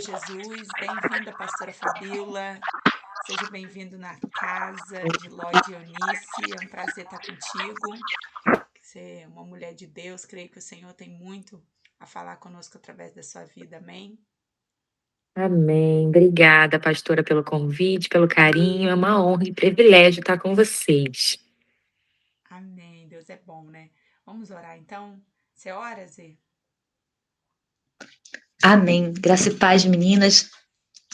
Jesus. Bem-vinda, pastora Fabíola. Seja bem-vindo na casa de Lloyd e Eunice. É um prazer estar contigo. Você é uma mulher de Deus. Creio que o Senhor tem muito a falar conosco através da sua vida. Amém? Amém. Obrigada, pastora, pelo convite, pelo carinho. É uma honra e privilégio estar com vocês. Amém. Deus é bom, né? Vamos orar então? Você ora, Zê? Amém. Graça e paz, meninas.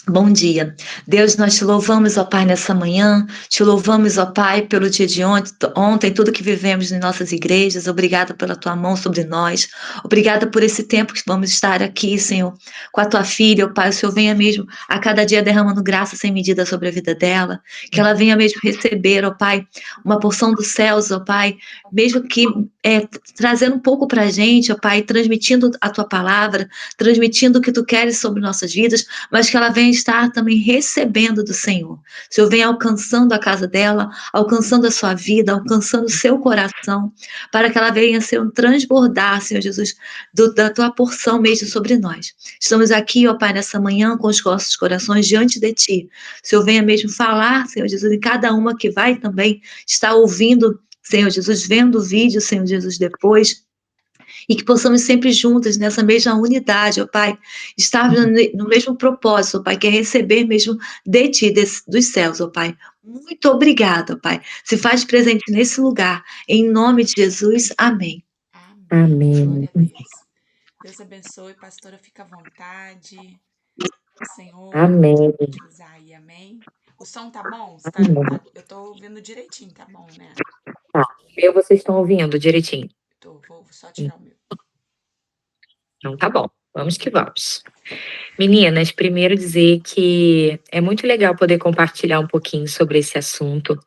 Bom dia. Deus, nós te louvamos, ó Pai, nessa manhã. Te louvamos, ó Pai, pelo dia de ontem, tudo que vivemos em nossas igrejas. Obrigada pela tua mão sobre nós. Obrigada por esse tempo que vamos estar aqui, Senhor, com a tua filha, ó Pai. O Senhor venha mesmo a cada dia derramando graça sem medida sobre a vida dela. Que ela venha mesmo receber, ó Pai, uma porção dos céus, ó Pai, mesmo que trazendo um pouco para a gente, ó Pai, transmitindo a tua palavra, transmitindo o que tu queres sobre nossas vidas, mas que ela venha estar também recebendo do Senhor. O Senhor vem alcançando a casa dela, alcançando a sua vida, alcançando o seu coração, para que ela venha ser um transbordar, Senhor Jesus, da tua porção mesmo sobre nós. Estamos aqui, ó Pai, nessa manhã com os nossos corações diante de Ti. O Senhor venha mesmo falar, Senhor Jesus, em cada uma que vai também estar ouvindo, Senhor Jesus, vendo o vídeo, Senhor Jesus, depois, e que possamos sempre juntas nessa mesma unidade, ó Pai, estar no mesmo propósito, ó Pai, que é receber mesmo de Ti, dos céus, ó Pai. Muito obrigada, ó Pai. Se faz presente nesse lugar, em nome de Jesus, amém. Amém. Glória a Deus. Deus abençoe, pastora, fica à vontade. O Senhor Amém. te usar aí, amém? O som tá bom? Amém. Eu tô ouvindo direitinho, tá bom, né? Tá. Vocês estão ouvindo direitinho? Vou só tirar o meu. Então tá bom. Vamos que vamos. Meninas, primeiro dizer que é muito legal poder compartilhar um pouquinho sobre esse assunto.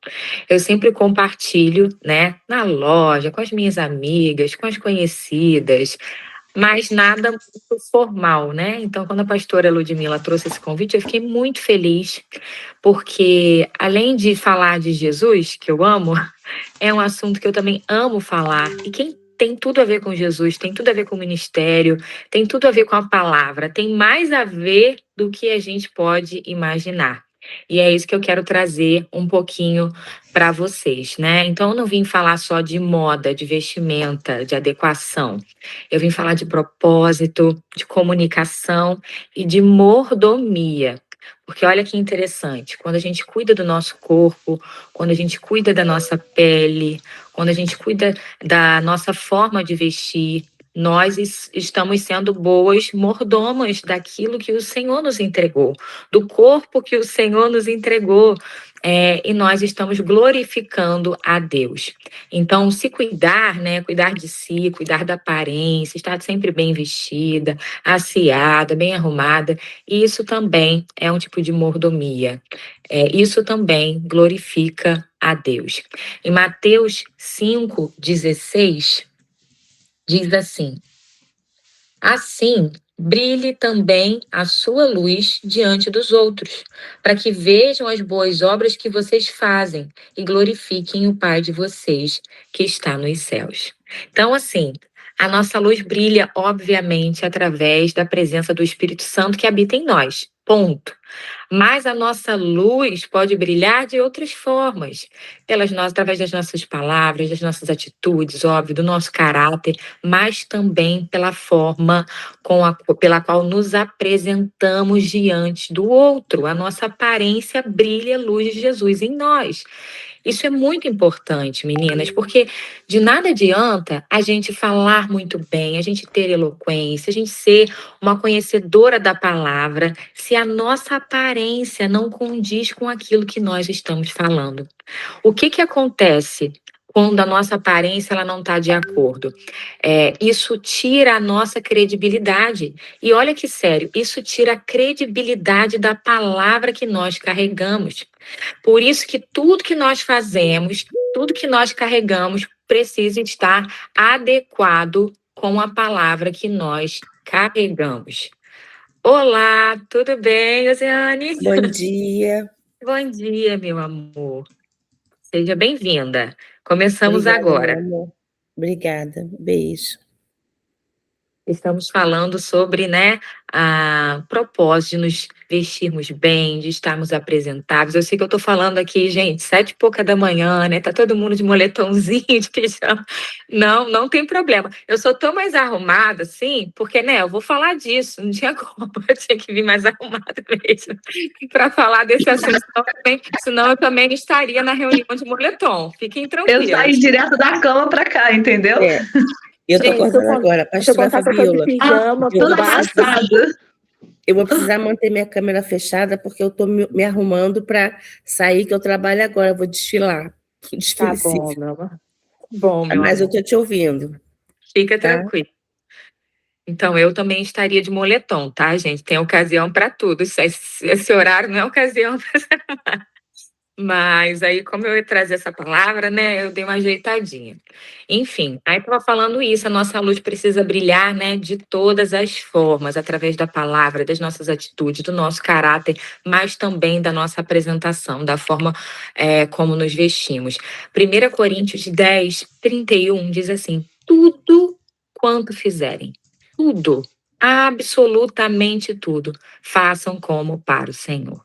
Eu sempre compartilho, né, na loja, com as minhas amigas, com as conhecidas, mas nada muito formal, né? Então, quando a pastora Ludmila trouxe esse convite, eu fiquei muito feliz, porque além de falar de Jesus, que eu amo, é um assunto que eu também amo falar. E quem tem tudo a ver com Jesus, tem tudo a ver com o ministério, tem tudo a ver com a palavra, tem mais a ver do que a gente pode imaginar. E é isso que eu quero trazer um pouquinho para vocês, né? Então, eu não vim falar só de moda, de vestimenta, de adequação. Eu vim falar de propósito, de comunicação e de mordomia. Porque olha que interessante, quando a gente cuida do nosso corpo, quando a gente cuida da nossa pele, quando a gente cuida da nossa forma de vestir, nós estamos sendo boas mordomas daquilo que o Senhor nos entregou, do corpo que o Senhor nos entregou. E nós estamos glorificando a Deus. Então, se cuidar, né? Cuidar de si, cuidar da aparência, estar sempre bem vestida, asseada, bem arrumada, isso também é um tipo de mordomia. Isso também glorifica a Deus. Em Mateus 5,16, diz assim: assim, brilhe também a sua luz diante dos outros, para que vejam as boas obras que vocês fazem e glorifiquem o Pai de vocês que está nos céus. Então, assim, a nossa luz brilha, obviamente, através da presença do Espírito Santo que habita em nós. Ponto. Mas a nossa luz pode brilhar de outras formas, através das nossas palavras, das nossas atitudes, óbvio, do nosso caráter, mas também pela forma pela qual nos apresentamos diante do outro. A nossa aparência brilha a luz de Jesus em nós. Isso é muito importante, meninas, porque de nada adianta a gente falar muito bem, a gente ter eloquência, a gente ser uma conhecedora da palavra, se a nossa aparência não condiz com aquilo que nós estamos falando. O que acontece quando a nossa aparência ela não está de acordo? Isso tira a nossa credibilidade. E olha que sério, isso tira a credibilidade da palavra que nós carregamos. Por isso que tudo que nós fazemos, tudo que nós carregamos, precisa estar adequado com a palavra que nós carregamos. Olá, tudo bem, Oceane? Bom dia. Bom dia, meu amor. Seja bem-vinda. Começamos Obrigada, agora. meu amor. Obrigada. Beijo. Estamos falando sobre, né, a propósito de nos vestirmos bem, de estarmos apresentáveis. Eu sei que eu estou falando aqui, gente, 7h pouca da manhã, né? Tá todo mundo de moletomzinho, de pijama. Não, não tem problema. Eu só tô mais arrumada, assim, porque, né, eu vou falar disso. Não tinha como, eu tinha que vir mais arrumada mesmo para falar desse assunto. Senão eu também estaria na reunião de moletom. Fiquem Eu saí tranquilos. direto da cama para cá, entendeu? É, eu tô Gente, acordando agora. se eu Pastora contar que eu tô de Fabiola, Ah, pijama eu por vou toda precisar, baixo. passada. eu vou precisar manter minha câmera fechada porque eu tô me arrumando para sair, que eu trabalho agora, eu vou desfilar. Um Tá desfile bom, cívico. meu amor. Bom, meu Mas eu amor. tô te ouvindo, Fica tá? tranquilo. Então, eu também estaria de moletom, tá, gente? Tem ocasião para tudo. Esse horário não é ocasião para. Mas aí, como eu ia trazer essa palavra, né, eu dei uma ajeitadinha. Enfim, aí estava falando isso, a nossa luz precisa brilhar, né, de todas as formas, através da palavra, das nossas atitudes, do nosso caráter, mas também da nossa apresentação, da forma como nos vestimos. 1 Coríntios 10:31 diz assim: tudo quanto fizerem, tudo, absolutamente tudo, façam como para o Senhor.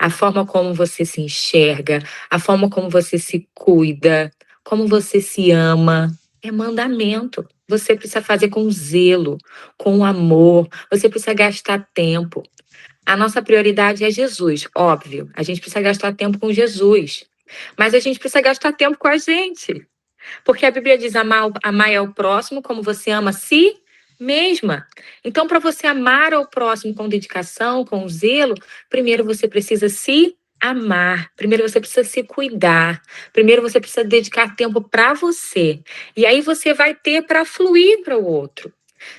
A forma como você se enxerga, a forma como você se cuida, como você se ama, é mandamento. Você precisa fazer com zelo, com amor, você precisa gastar tempo. A nossa prioridade é Jesus, óbvio. A gente precisa gastar tempo com Jesus. Mas a gente precisa gastar tempo com a gente. Porque a Bíblia diz: amar ao próximo como você ama a si mesma. Então, para você amar ao próximo com dedicação, com zelo, primeiro você precisa se amar. Primeiro você precisa se cuidar. Primeiro você precisa dedicar tempo para você. E aí você vai ter para fluir para o outro.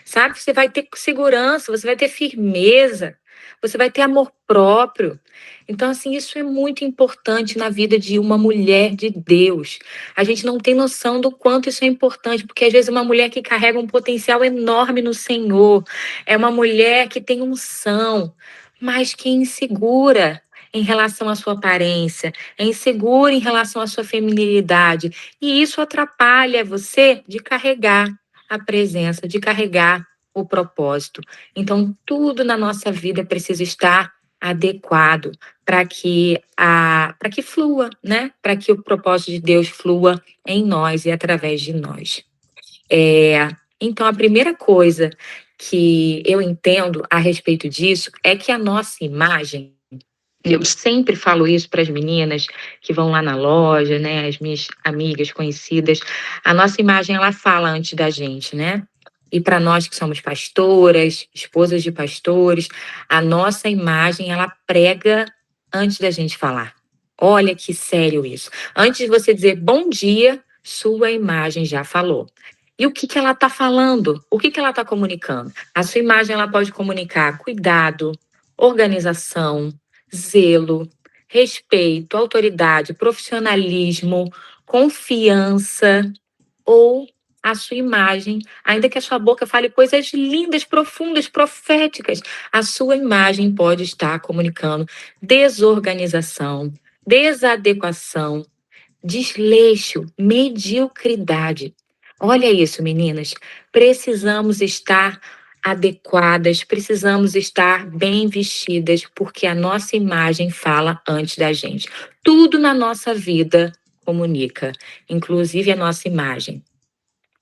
Sabe? Você vai ter segurança, você vai ter firmeza, você vai ter amor próprio. Então, assim, isso é muito importante na vida de uma mulher de Deus. A gente não tem noção do quanto isso é importante, porque às vezes uma mulher que carrega um potencial enorme no Senhor, é uma mulher que tem unção, mas que é insegura em relação à sua aparência, é insegura em relação à sua feminilidade, e isso atrapalha você de carregar a presença, de carregar o propósito. Então, tudo na nossa vida precisa estar adequado para que flua, né? Para que o propósito de Deus flua em nós e através de nós. Então, a primeira coisa que eu entendo a respeito disso é que a nossa imagem, eu sempre falo isso para as meninas que vão lá na loja, né, as minhas amigas conhecidas, a nossa imagem ela fala antes da gente, né? E para nós que somos pastoras, esposas de pastores, a nossa imagem ela prega antes da gente falar. Olha que sério isso. Antes de você dizer bom dia, sua imagem já falou. E o que que ela está falando? O que que ela está comunicando? A sua imagem ela pode comunicar cuidado, organização, zelo, respeito, autoridade, profissionalismo, confiança, ou a sua imagem, ainda que a sua boca fale coisas lindas, profundas, proféticas, a sua imagem pode estar comunicando desorganização, desadequação, desleixo, mediocridade. Olha isso, meninas. Precisamos estar adequadas, precisamos estar bem vestidas, porque a nossa imagem fala antes da gente. Tudo na nossa vida comunica, inclusive a nossa imagem.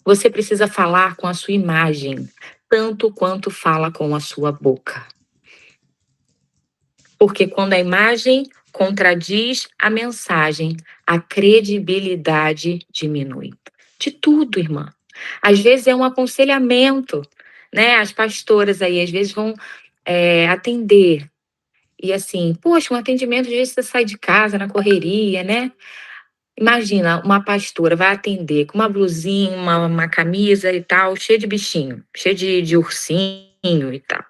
Você precisa falar com a sua imagem, tanto quanto fala com a sua boca. Porque quando a imagem contradiz a mensagem, a credibilidade diminui. De tudo, irmã. Às vezes é um aconselhamento, né? As pastoras aí, às vezes, vão atender. E assim, poxa, um atendimento, às vezes você sai de casa na correria, né? Imagina, uma pastora vai atender com uma blusinha, uma camisa e tal, cheia de bichinho, cheia de ursinho e tal.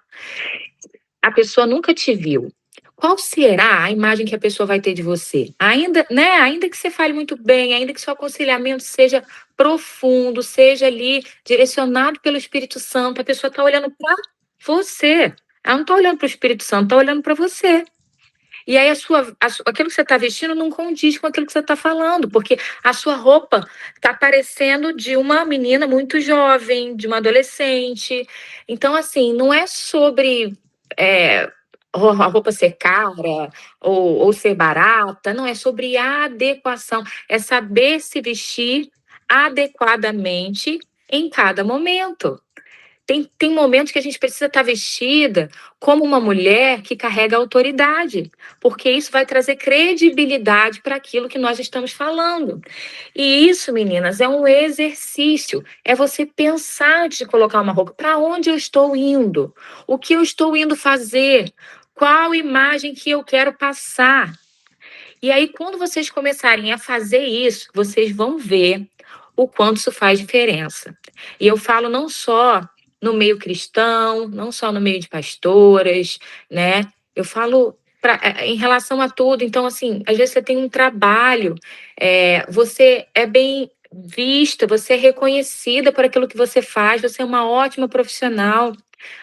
A pessoa nunca te viu. Qual será a imagem que a pessoa vai ter de você? Ainda, né? Ainda que você fale muito bem, ainda que seu aconselhamento seja profundo, seja ali direcionado pelo Espírito Santo, a pessoa está olhando para você. Ela não está olhando para o Espírito Santo, está olhando para você. E aí aquilo que você está vestindo não condiz com aquilo que você está falando, porque a sua roupa está parecendo de uma menina muito jovem, de uma adolescente. Então, assim, não é sobre a roupa ser cara ou ser barata, não, é sobre a adequação, é saber se vestir adequadamente em cada momento. Tem momentos que a gente precisa estar vestida como uma mulher que carrega autoridade, porque isso vai trazer credibilidade para aquilo que nós estamos falando. E isso, meninas, é um exercício. É você pensar antes de colocar uma roupa. Para onde eu estou indo? O que eu estou indo fazer? Qual imagem que eu quero passar? E aí, quando vocês começarem a fazer isso, vocês vão ver o quanto isso faz diferença. E eu falo não só no meio cristão, não só no meio de pastoras, né? Eu falo em relação a tudo. Então, assim, às vezes você tem um trabalho, você é bem vista, você é reconhecida por aquilo que você faz, você é uma ótima profissional.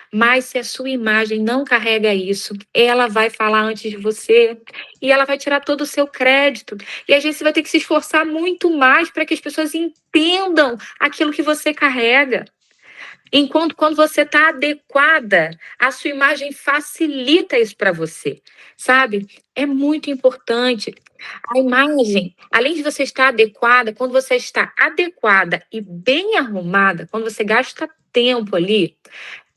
Mas se a sua imagem não carrega isso, ela vai falar antes de você e ela vai tirar todo o seu crédito. E às vezes você vai ter que se esforçar muito mais para que as pessoas entendam aquilo que você carrega. Enquanto quando você está adequada, a sua imagem facilita isso para você, sabe? É muito importante. A imagem, além de você estar adequada, quando você está adequada e bem arrumada, quando você gasta tempo ali,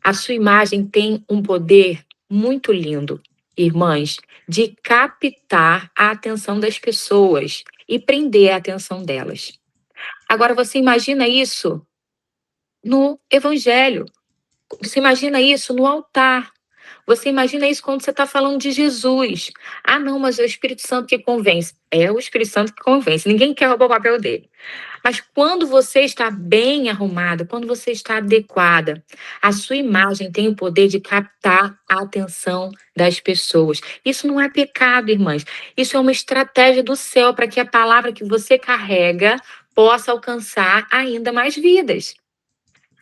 a sua imagem tem um poder muito lindo, irmãs, de captar a atenção das pessoas e prender a atenção delas. Agora, você imagina isso no Evangelho, você imagina isso no altar, você imagina isso quando você está falando de Jesus. Ah, não, mas é o Espírito Santo que convence. É o Espírito Santo que convence, ninguém quer roubar o papel dele. Mas quando você está bem arrumada, quando você está adequada, a sua imagem tem o poder de captar a atenção das pessoas. Isso não é pecado, irmãs. Isso é uma estratégia do céu para que a palavra que você carrega possa alcançar ainda mais vidas.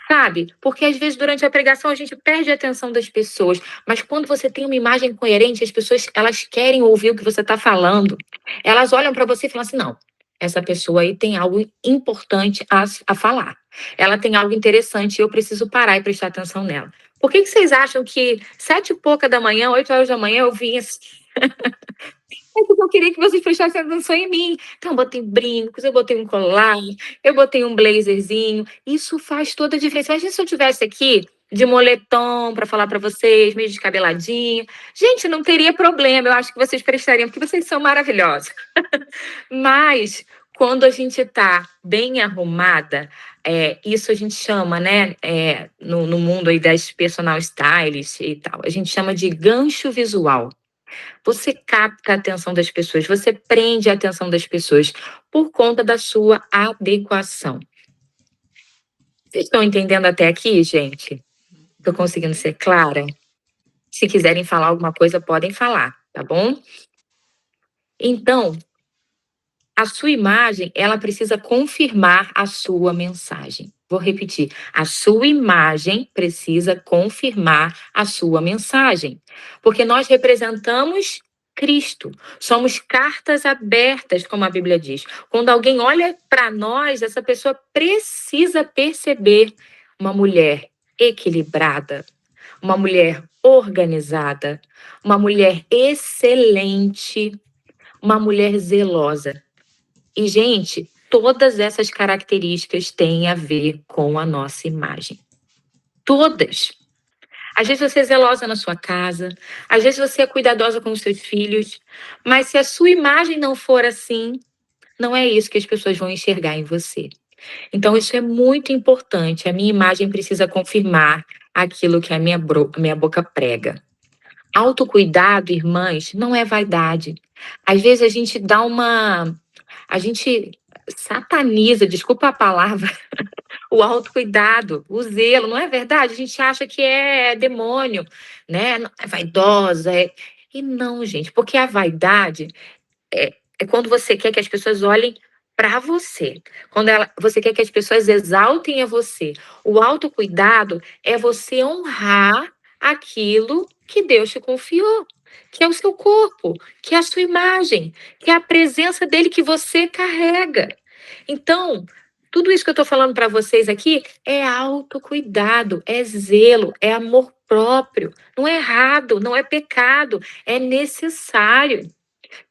Sabe? Porque às vezes durante a pregação a gente perde a atenção das pessoas, mas quando você tem uma imagem coerente, as pessoas elas querem ouvir o que você está falando. Elas olham para você e falam assim: não, essa pessoa aí tem algo importante a falar. Ela tem algo interessante e eu preciso parar e prestar atenção nela. Por que vocês acham que 7h pouca da manhã, 8 horas da manhã, eu vim assim? É porque eu queria que vocês prestassem atenção em mim. Então, eu botei brincos, eu botei um colar, eu botei um blazerzinho. Isso faz toda a diferença. Imagina se eu tivesse aqui de moletom para falar para vocês, meio descabeladinho. Gente, não teria problema. Eu acho que vocês prestariam, porque vocês são maravilhosos. Mas quando a gente está bem arrumada, isso a gente chama, né, no mundo aí das personal stylists e tal, a gente chama de gancho visual. Você capta a atenção das pessoas, você prende a atenção das pessoas por conta da sua adequação. Vocês estão entendendo até aqui, gente? Estou conseguindo ser clara? Se quiserem falar alguma coisa, podem falar, tá bom? Então, a sua imagem, ela precisa confirmar a sua mensagem. Vou repetir. A sua imagem precisa confirmar a sua mensagem. Porque nós representamos Cristo. Somos cartas abertas, como a Bíblia diz. Quando alguém olha para nós, essa pessoa precisa perceber uma mulher equilibrada, uma mulher organizada, uma mulher excelente, uma mulher zelosa. E, gente, todas essas características têm a ver com a nossa imagem. Todas. Às vezes você é zelosa na sua casa, às vezes você é cuidadosa com os seus filhos, mas se a sua imagem não for assim, não é isso que as pessoas vão enxergar em você. Então, isso é muito importante. A minha imagem precisa confirmar aquilo que a minha boca prega. Autocuidado, irmãs, não é vaidade. Às vezes a gente sataniza, desculpa a palavra, o autocuidado, o zelo, não é verdade? A gente acha que é demônio, né? É vaidosa. E não, gente, porque a vaidade é quando você quer que as pessoas olhem para você, quando você quer que as pessoas exaltem a você. O autocuidado é você honrar aquilo que Deus te confiou. que é o seu corpo, que é a sua imagem, que é a presença dele que você carrega. Então, tudo isso que eu estou falando para vocês aqui é autocuidado, é zelo, é amor próprio. Não é errado, não é pecado, é necessário.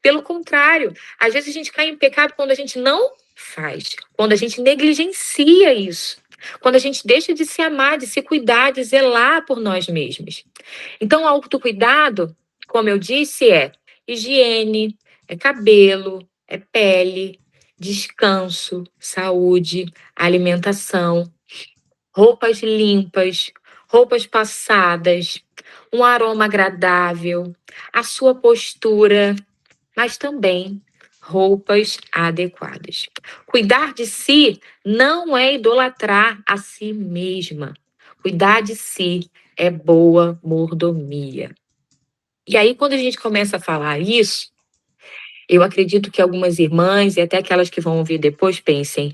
Pelo contrário, às vezes a gente cai em pecado quando a gente não faz, quando a gente negligencia isso, quando a gente deixa de se amar, de se cuidar, de zelar por nós mesmos. Então, o autocuidado, como eu disse, é higiene, é cabelo, é pele, descanso, saúde, alimentação, roupas limpas, roupas passadas, um aroma agradável, a sua postura, mas também roupas adequadas. Cuidar de si não é idolatrar a si mesma. Cuidar de si é boa mordomia. E aí, quando a gente começa a falar isso, eu acredito que algumas irmãs e até aquelas que vão ouvir depois pensem: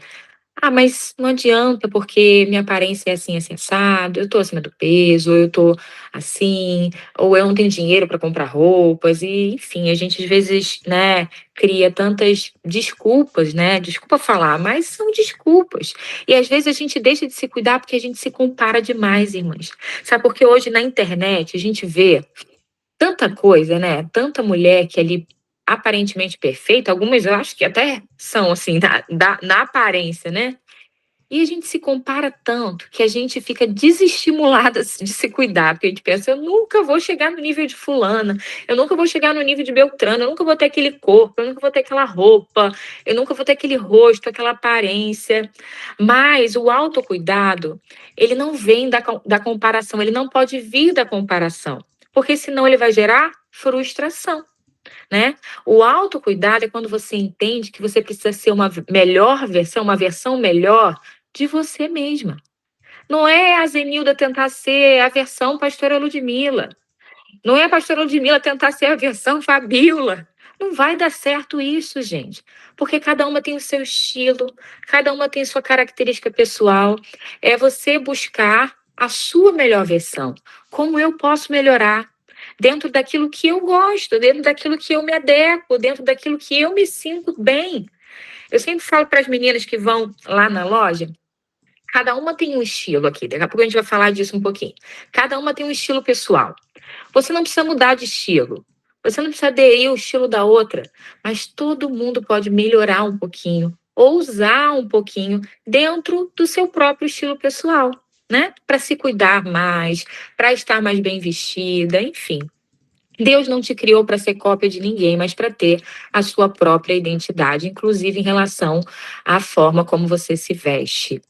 ah, mas não adianta porque minha aparência é assim, assim, assado, eu tô acima do peso, ou eu tô assim, ou eu não tenho dinheiro para comprar roupas, e enfim, a gente às vezes, né, cria tantas desculpas, né? Desculpa falar, mas são desculpas. E às vezes a gente deixa de se cuidar porque a gente se compara demais, irmãs. Sabe, porque hoje na internet a gente vê tanta coisa, né? Tanta mulher que ali aparentemente perfeita, algumas eu acho que até são assim, na aparência, né? E a gente se compara tanto que a gente fica desestimulada de se cuidar, porque a gente pensa, eu nunca vou chegar no nível de fulana, eu nunca vou chegar no nível de Beltrano, eu nunca vou ter aquele corpo, eu nunca vou ter aquela roupa, eu nunca vou ter aquele rosto, aquela aparência. Mas o autocuidado, ele não vem da comparação, ele não pode vir da comparação, porque senão ele vai gerar frustração. Né? O autocuidado é quando você entende que você precisa ser uma melhor versão, uma versão melhor de você mesma. Não é a Zenilda tentar ser a versão pastora Ludmila. Não é a pastora Ludmila tentar ser a versão Fabíola. Não vai dar certo isso, gente. Porque cada uma tem o seu estilo, cada uma tem sua característica pessoal. É você buscar a sua melhor versão. Como eu posso melhorar? Dentro daquilo que eu gosto, dentro daquilo que eu me adequo, dentro daquilo que eu me sinto bem. Eu sempre falo para as meninas que vão lá na loja, cada uma tem um estilo aqui. Daqui a pouco a gente vai falar disso um pouquinho. Cada uma tem um estilo pessoal. Você não precisa mudar de estilo. Você não precisa aderir ao estilo da outra. Mas todo mundo pode melhorar um pouquinho, ousar um pouquinho dentro do seu próprio estilo pessoal, né? Para se cuidar mais, para estar mais bem vestida, enfim. Deus não te criou para ser cópia de ninguém, mas para ter a sua própria identidade, inclusive em relação à forma como você se veste.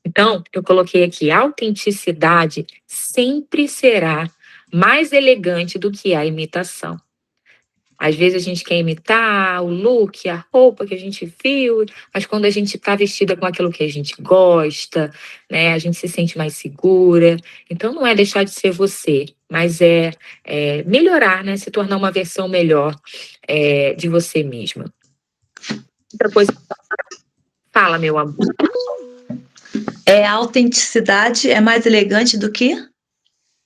Então, eu coloquei aqui, a autenticidade sempre será mais elegante do que a imitação. Às vezes a gente quer imitar o look, a roupa que a gente viu, mas quando a gente está vestida com aquilo que a gente gosta, né, a gente se sente mais segura. Então não é deixar de ser você, mas é melhorar, né, se tornar uma versão melhor de você mesma. Outra coisa, fala, meu amor. A autenticidade é mais elegante do que?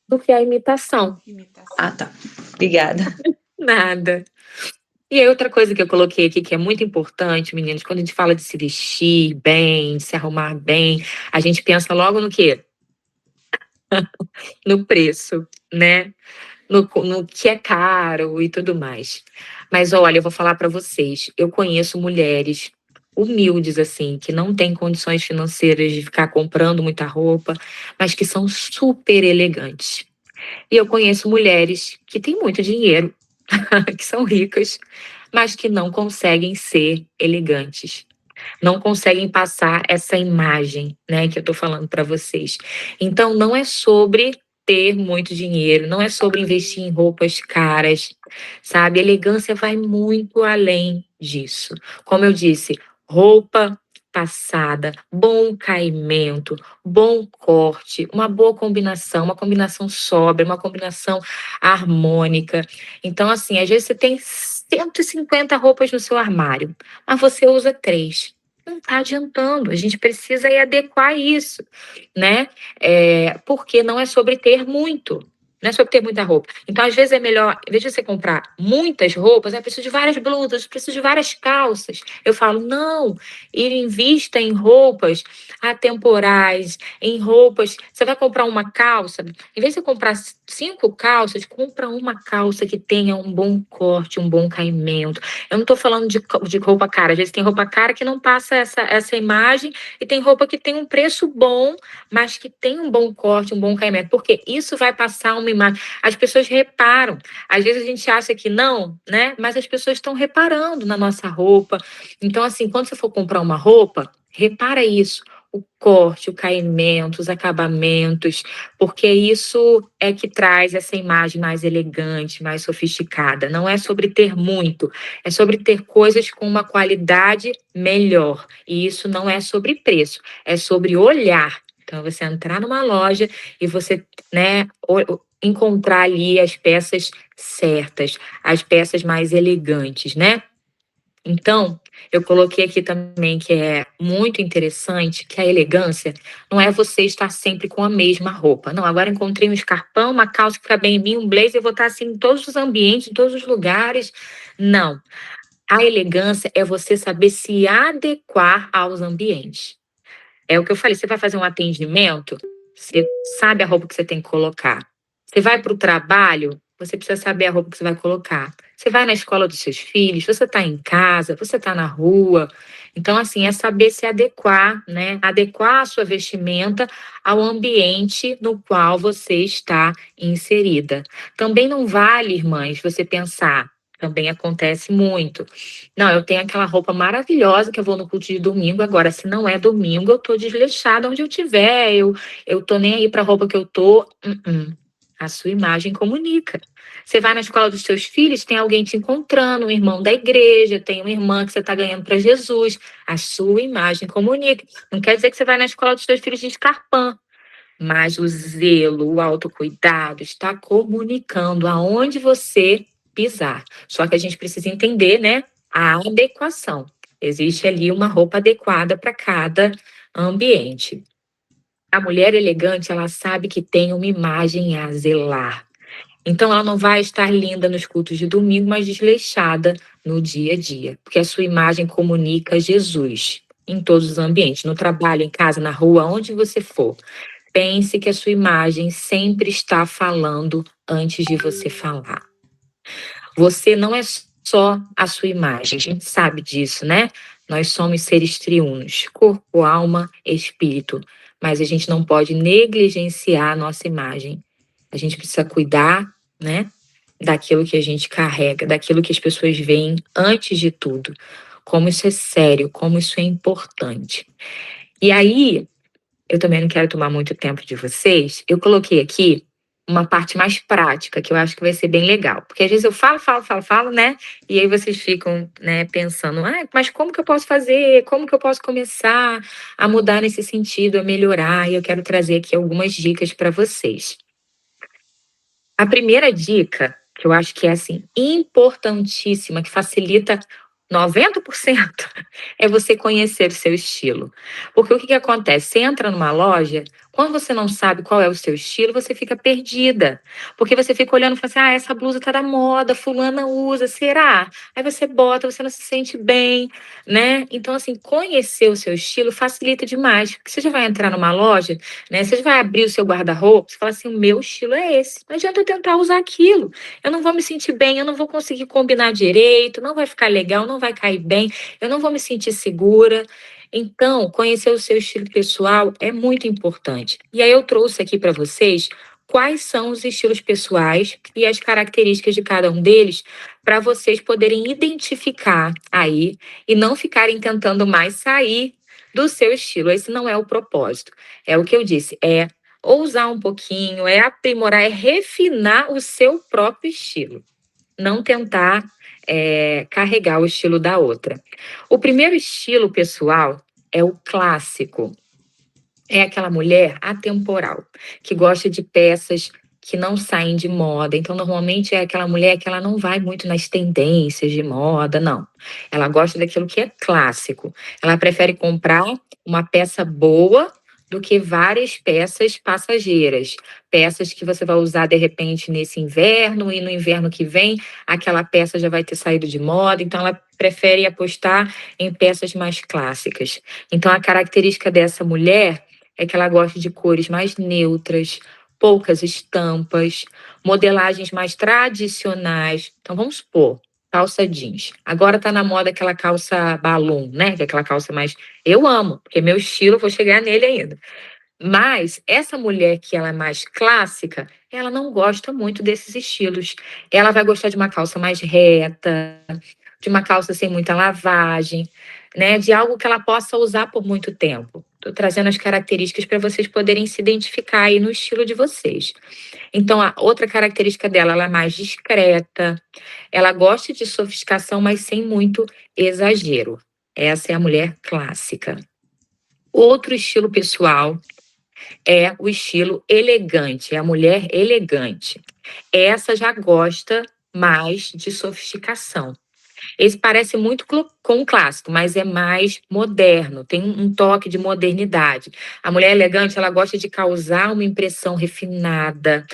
Do que a imitação. Imitação. Ah, tá. Obrigada. Nada. E aí, outra coisa que eu coloquei aqui que é muito importante, meninas, quando a gente fala de se vestir bem, de se arrumar bem, a gente pensa logo no quê? No preço, né? No que é caro e tudo mais. Mas olha, eu vou falar para vocês, eu conheço mulheres humildes, assim, que não têm condições financeiras de ficar comprando muita roupa, mas que são super elegantes. E eu conheço mulheres que têm muito dinheiro, que são ricas, mas que não conseguem ser elegantes. Não conseguem passar essa imagem, né, que eu tô falando para vocês. Então, não é sobre ter muito dinheiro, não é sobre investir em roupas caras, sabe? Elegância vai muito além disso. Como eu disse, roupa passada, bom caimento, bom corte, uma boa combinação, uma combinação sóbria, uma combinação harmônica. Então, assim, às vezes você tem 150 roupas no seu armário, mas você usa 3. Não está adiantando, a gente precisa adequar isso, né? Porque não é sobre ter muito, Não é sobre ter muita roupa. Então, às vezes, é melhor, em vez de você comprar muitas roupas, eu preciso de várias blusas, eu preciso de várias calças. Eu falo, não, invista em roupas atemporais, em roupas. Você vai comprar uma calça, em vez de você comprar 5 calças, compra uma calça que tenha um bom corte, um bom caimento. Eu não estou falando de roupa cara. Às vezes tem roupa cara que não passa essa imagem, e tem roupa que tem um preço bom, mas que tem um bom corte, um bom caimento. Porque isso vai passar uma imagem. As pessoas reparam. Às vezes a gente acha que não, né? Mas as pessoas estão reparando na nossa roupa. Então, assim, quando você for comprar uma roupa, repara isso. O corte, o caimento, os acabamentos, porque isso é que traz essa imagem mais elegante, mais sofisticada. Não é sobre ter muito, é sobre ter coisas com uma qualidade melhor. E isso não é sobre preço, é sobre olhar. Então, você entrar numa loja e você, né, encontrar ali as peças certas, as peças mais elegantes, né? Então, eu coloquei aqui também que é muito interessante que a elegância não é você estar sempre com a mesma roupa. Não, agora encontrei um escarpão, uma calça que fica bem em mim, um blazer, eu vou estar assim em todos os ambientes, em todos os lugares. Não. A elegância é você saber se adequar aos ambientes. É o que eu falei, você vai fazer um atendimento, você sabe a roupa que você tem que colocar. Você vai para o trabalho, você precisa saber a roupa que você vai colocar. Você vai na escola dos seus filhos, você está em casa, você está na rua. Então, assim, é saber se adequar, né? Adequar a sua vestimenta ao ambiente no qual você está inserida. Também não vale, irmãs, você pensar, também acontece muito. Não, eu tenho aquela roupa maravilhosa que eu vou no culto de domingo. Agora, se não é domingo, eu tô desleixada onde eu tiver. Eu tô nem aí pra roupa que eu tô. A sua imagem comunica. Você vai na escola dos seus filhos, tem alguém te encontrando, um irmão da igreja, tem uma irmã que você está ganhando para Jesus. A sua imagem comunica. Não quer dizer que você vai na escola dos seus filhos de escarpão, mas o zelo, o autocuidado está comunicando aonde você pisar. Só que a gente precisa entender, né, a adequação. Existe ali uma roupa adequada para cada ambiente. A mulher elegante, ela sabe que tem uma imagem a zelar. Então, ela não vai estar linda nos cultos de domingo, mas desleixada no dia a dia, porque a sua imagem comunica Jesus em todos os ambientes, no trabalho, em casa, na rua, onde você for. Pense que a sua imagem sempre está falando antes de você falar. Você não é só a sua imagem, a gente sabe disso, né? Nós somos seres triunos, corpo, alma, espírito, mas a gente não pode negligenciar a nossa imagem. A gente precisa cuidar, né, daquilo que a gente carrega, daquilo que as pessoas veem antes de tudo. Como isso é sério, como isso é importante. E aí, eu também não quero tomar muito tempo de vocês. Eu coloquei aqui uma parte mais prática, que eu acho que vai ser bem legal. Porque às vezes eu falo, né? E aí vocês ficam, né, pensando, mas como que eu posso fazer? Como que eu posso começar a mudar nesse sentido, a melhorar? E eu quero trazer aqui algumas dicas para vocês. A primeira dica, que eu acho que é assim, importantíssima, que facilita 90%, é você conhecer o seu estilo. Porque o que acontece? Você entra numa loja, quando você não sabe qual é o seu estilo, você fica perdida. Porque você fica olhando e fala assim, essa blusa tá da moda, fulana usa, será? Aí você bota, você não se sente bem, né? Então, assim, conhecer o seu estilo facilita demais. Porque você já vai entrar numa loja, né? Você já vai abrir o seu guarda-roupa, você fala assim, o meu estilo é esse. Não adianta eu tentar usar aquilo. Eu não vou me sentir bem, eu não vou conseguir combinar direito, não vai ficar legal, não vai cair bem, eu não vou me sentir segura. Então, conhecer o seu estilo pessoal é muito importante. E aí eu trouxe aqui para vocês quais são os estilos pessoais e as características de cada um deles para vocês poderem identificar aí e não ficarem tentando mais sair do seu estilo. Esse não é o propósito. É o que eu disse, é ousar um pouquinho, é aprimorar, é refinar o seu próprio estilo. Não tentar carregar o estilo da outra. O primeiro estilo pessoal é o clássico. É aquela mulher atemporal, que gosta de peças que não saem de moda. Então, normalmente é aquela mulher que ela não vai muito nas tendências de moda, não. Ela gosta daquilo que é clássico. Ela prefere comprar uma peça boa do que várias peças passageiras. Peças que você vai usar de repente nesse inverno e no inverno que vem, aquela peça já vai ter saído de moda, então ela prefere apostar em peças mais clássicas. Então a característica dessa mulher é que ela gosta de cores mais neutras, poucas estampas, modelagens mais tradicionais. Então vamos supor, calça jeans. Agora tá na moda aquela calça balloon, né? Que é aquela calça mais. Eu amo, porque meu estilo, eu vou chegar nele ainda. Mas essa mulher que ela é mais clássica, ela não gosta muito desses estilos. Ela vai gostar de uma calça mais reta, de uma calça sem muita lavagem, né? De algo que ela possa usar por muito tempo. Estou trazendo as características para vocês poderem se identificar aí no estilo de vocês. Então, a outra característica dela, ela é mais discreta, ela gosta de sofisticação, mas sem muito exagero. Essa é a mulher clássica. Outro estilo pessoal é o estilo elegante, é a mulher elegante. Essa já gosta mais de sofisticação. Esse parece muito com o clássico, mas é mais moderno, tem um toque de modernidade. A mulher elegante, ela gosta de causar uma impressão refinada,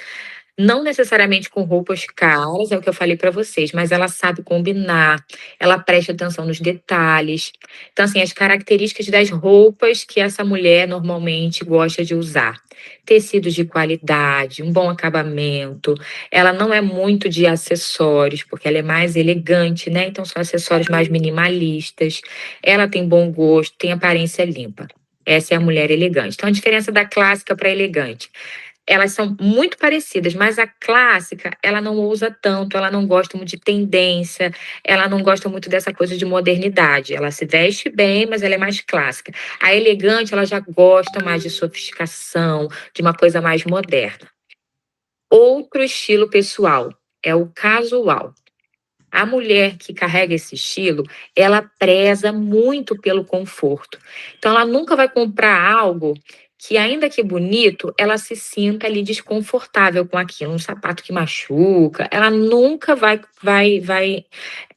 não necessariamente com roupas caras, é o que eu falei para vocês, mas ela sabe combinar, ela presta atenção nos detalhes. Então, assim, as características das roupas que essa mulher normalmente gosta de usar. Tecidos de qualidade, um bom acabamento. Ela não é muito de acessórios, porque ela é mais elegante, né? Então, são acessórios mais minimalistas. Ela tem bom gosto, tem aparência limpa. Essa é a mulher elegante. Então, a diferença da clássica para elegante, elas são muito parecidas, mas a clássica, ela não usa tanto, ela não gosta muito de tendência, ela não gosta muito dessa coisa de modernidade. Ela se veste bem, mas ela é mais clássica. A elegante, ela já gosta mais de sofisticação, de uma coisa mais moderna. Outro estilo pessoal é o casual. A mulher que carrega esse estilo, ela preza muito pelo conforto. Então, ela nunca vai comprar algo que, ainda que bonito, ela se sinta ali desconfortável com aquilo, um sapato que machuca. Ela nunca vai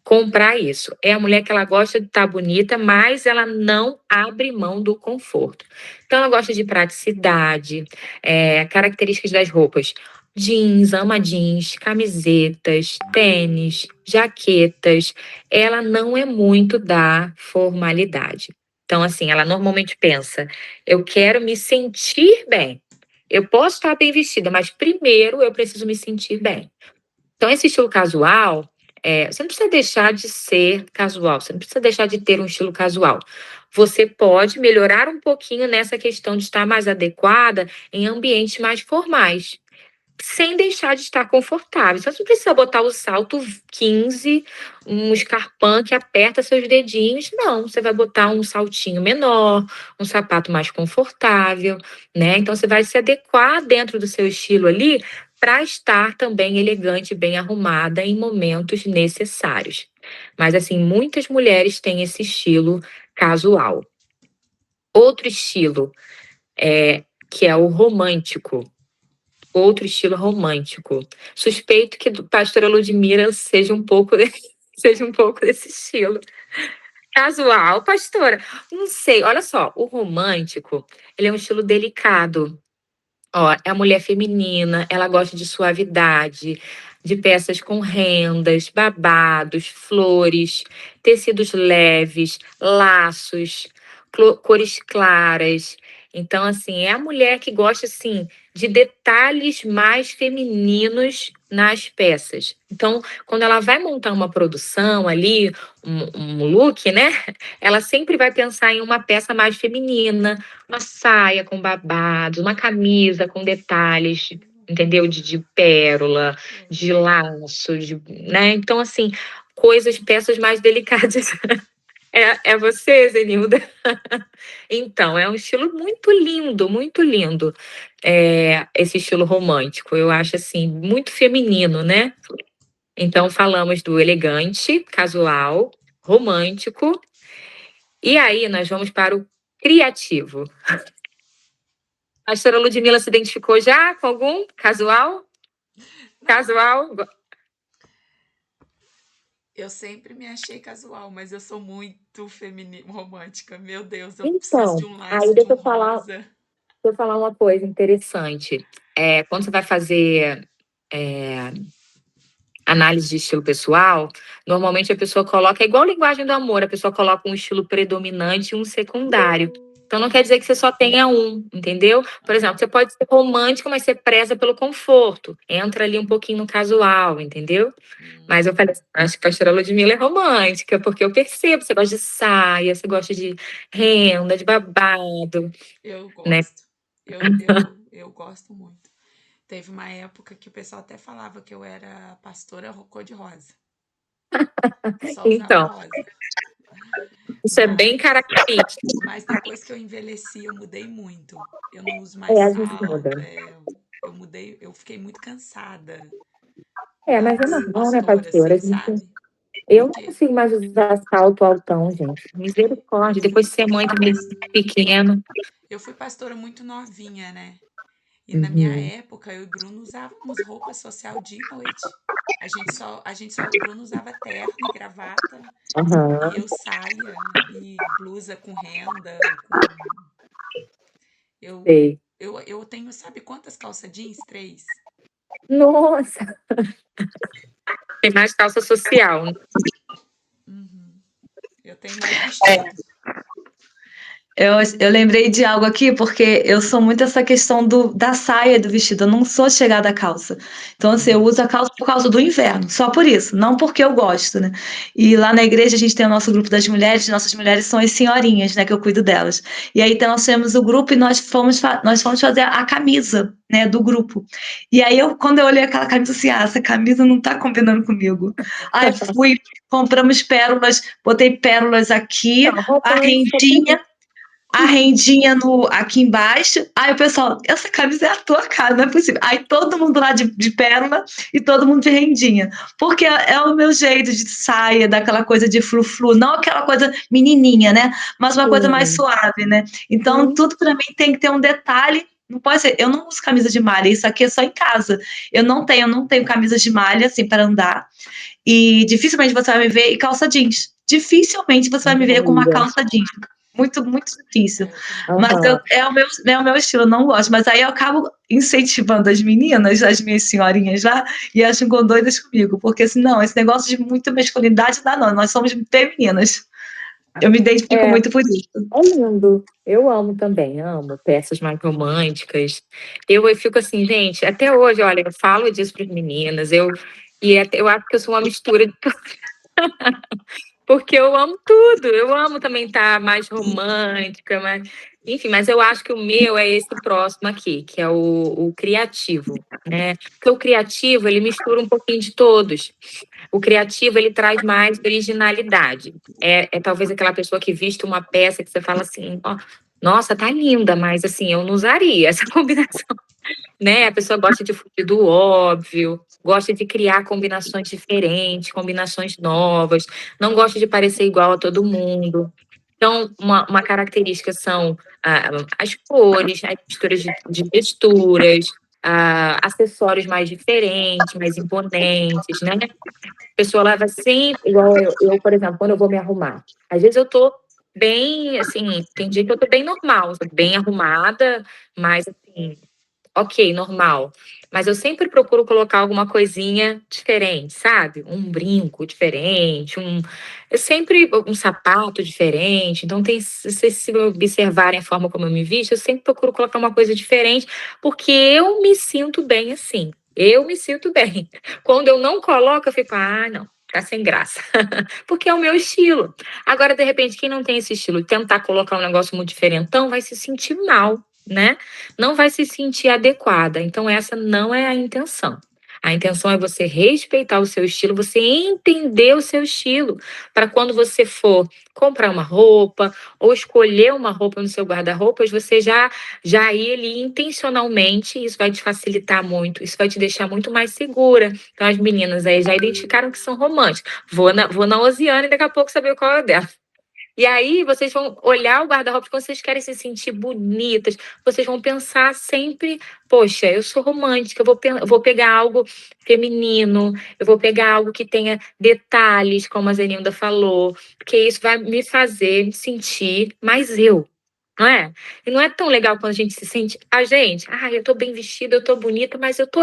comprar isso. É a mulher que ela gosta de estar bonita, mas ela não abre mão do conforto. Então, ela gosta de praticidade, características das roupas. Jeans, ama jeans, camisetas, tênis, jaquetas. Ela não é muito da formalidade. Então, assim, ela normalmente pensa: eu quero me sentir bem. Eu posso estar bem vestida, mas primeiro eu preciso me sentir bem. Então, esse estilo casual, você não precisa deixar de ser casual, você não precisa deixar de ter um estilo casual. Você pode melhorar um pouquinho nessa questão de estar mais adequada em ambientes mais formais, sem deixar de estar confortável. Você não precisa botar o salto 15, um escarpão que aperta seus dedinhos. Não, você vai botar um saltinho menor, um sapato mais confortável, né? Então você vai se adequar dentro do seu estilo ali para estar também elegante, bem arrumada em momentos necessários. Mas assim, muitas mulheres têm esse estilo casual. Outro estilo que é o romântico. Outro estilo romântico. Suspeito que do pastora Ludmira seja um pouco seja um pouco desse estilo. Casual, pastora, não sei, olha só, o romântico, ele é um estilo delicado. Ó, é a mulher feminina, ela gosta de suavidade, de peças com rendas, babados, flores, tecidos leves, laços, cores claras. Então, assim, é a mulher que gosta, assim, de detalhes mais femininos nas peças. Então, quando ela vai montar uma produção ali, um look, né? Ela sempre vai pensar em uma peça mais feminina, uma saia com babados, uma camisa com detalhes, entendeu? De pérola, de laço, né? Então, assim, peças mais delicadas. É você, Zenilda? Então, é um estilo muito lindo, muito lindo. Esse estilo romântico. Eu acho, assim, muito feminino, né? Então, falamos do elegante, casual, romântico. E aí, nós vamos para o criativo. A pastora Ludmila se identificou já com algum? Casual? Casual? Eu sempre me achei casual, mas eu sou muito feminina, romântica. Meu Deus, eu preciso Então, de um aí laço, de deixa um eu falar. rosa. eu falar uma coisa interessante. Quando você vai fazer análise de estilo pessoal, normalmente a pessoa coloca, é igual linguagem do amor, a pessoa coloca um estilo predominante e um secundário. Então não quer dizer que você só tenha um, entendeu? Por exemplo, você pode ser romântico, mas você preza pelo conforto. Entra ali um pouquinho no casual, entendeu? Mas eu falei, acho que a pastora Ludmilla é romântica, porque eu percebo, você gosta de saia, você gosta de renda, de babado, Eu né? gosto. Eu gosto muito. Teve uma época que o pessoal até falava que eu era pastora cor-de-rosa. Só usava Então, rosa. isso é bem Mas, característico. mas depois que eu envelheci, eu mudei muito. Eu não uso mais A gente muda. salto. Eu mudei, eu fiquei muito cansada Mas é das normal, né, pastoras, pastora? assim, sabe? Eu não Porque consigo mais usar salto altão, gente. Misericórdia. Depois de ser mãe também pequeno. eu fui pastora muito novinha, né? E na minha Uhum. época, eu e o Bruno usávamos roupa social de noite. O Bruno usava terno e gravata, e Aham. eu saia e blusa com renda, eu, Sei. eu tenho, sabe quantas calças jeans? 3. Nossa, tem mais calça social, né? Uhum. Eu tenho mais vestido. Eu lembrei de algo aqui, porque eu sou muito essa questão da saia do vestido, eu não sou chegada à calça. Então, assim, eu uso a calça por causa do inverno, só por isso, não porque eu gosto, né? E lá na igreja a gente tem o nosso grupo das mulheres, nossas mulheres são as senhorinhas, né, que eu cuido delas. E aí então, nós temos o grupo e nós fomos fazer a camisa, né, do grupo. E aí, quando eu olhei aquela camisa, assim, essa camisa não tá combinando comigo. Aí fui, compramos pérolas, botei pérolas aqui, Não, a romântica. rendinha, a rendinha aqui embaixo. Aí o pessoal, essa camisa é a tua cara, não é possível. Aí todo mundo lá de pérola e todo mundo de rendinha. Porque é o meu jeito de saia, daquela coisa de frufru, não aquela coisa menininha, né? Mas uma coisa mais Sim, suave, né? Então sim. tudo para mim tem que ter um detalhe. Não pode ser, eu não uso camisa de malha, isso aqui é só em casa. Eu não tenho camisa de malha assim para andar. E dificilmente você vai me ver em calça jeans. Dificilmente você vai me ver com uma Amiga. calça jeans. Muito, muito difícil. Eu também. Mas Aham. é o meu estilo, eu não gosto. Mas aí eu acabo incentivando as meninas, as minhas senhorinhas lá, e elas ficam doidas comigo. Porque assim, não, esse negócio de muita masculinidade não dá, não. Nós somos femininas. Eu me identifico É, muito por isso. é lindo. Eu amo também, amo peças mais românticas. Eu fico assim, gente, até hoje, olha, eu falo disso para as meninas, eu acho que eu sou uma mistura de porque eu amo tudo. Eu amo também estar mais romântica, enfim, mas eu acho que o meu é esse próximo aqui, que é o criativo, né? Porque o criativo, ele mistura um pouquinho de todos. O criativo, ele traz mais originalidade. É talvez aquela pessoa que viste uma peça que você fala assim, ó, nossa, tá linda, mas assim, eu não usaria essa combinação, né? A pessoa gosta de fugir do óbvio, gosta de criar combinações diferentes, combinações novas, não gosta de parecer igual a todo mundo. Então, uma característica são as cores, as misturas de texturas, acessórios mais diferentes, mais imponentes, né? A pessoa leva sempre, igual eu, por exemplo, quando eu vou me arrumar. Às vezes eu tô bem, assim, tem dia que eu tô bem normal, bem arrumada, mas assim, ok, normal. Mas eu sempre procuro colocar alguma coisinha diferente, sabe? Um brinco diferente, eu sempre um sapato diferente. Então, se vocês se observarem a forma como eu me visto, eu sempre procuro colocar uma coisa diferente, porque eu me sinto bem assim. Eu me sinto bem. Quando eu não coloco, eu fico, não, tá sem graça. Porque é o meu estilo. Agora, de repente, quem não tem esse estilo, tentar colocar um negócio muito diferentão, vai se sentir mal, né? Não vai se sentir adequada. Então, essa não é a intenção. A intenção é você respeitar o seu estilo, você entender o seu estilo, para quando você for comprar uma roupa ou escolher uma roupa no seu guarda-roupas, você já ir ali intencionalmente, isso vai te facilitar muito, isso vai te deixar muito mais segura. Então, as meninas aí já identificaram que são românticas. Vou na Osiane e daqui a pouco saber qual é dela. E aí vocês vão olhar o guarda-roupa quando vocês querem se sentir bonitas, vocês vão pensar sempre, poxa, eu sou romântica, eu vou pegar algo feminino, eu vou pegar algo que tenha detalhes, como a Zenilda falou, porque isso vai me fazer me sentir mais eu. não é? E não é tão legal quando a gente se sente, eu tô bem vestida, eu tô bonita, mas eu tô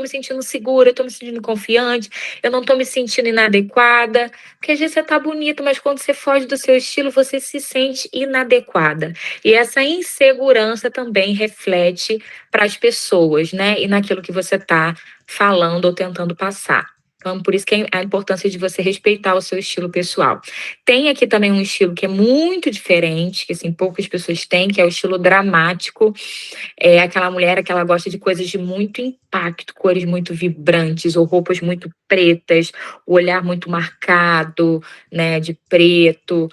me sentindo segura, eu tô me sentindo confiante, eu não tô me sentindo inadequada, porque às vezes você tá bonita, mas quando você foge do seu estilo, você se sente inadequada. E essa insegurança também reflete para as pessoas, né? E naquilo que você tá falando ou tentando passar. Então, por isso que é a importância de você respeitar o seu estilo pessoal. Tem aqui também um estilo que é muito diferente, que assim, poucas pessoas têm, que é o estilo dramático. É aquela mulher que ela gosta de coisas de muito impacto, cores muito vibrantes, ou roupas muito pretas, o olhar muito marcado, né, de preto,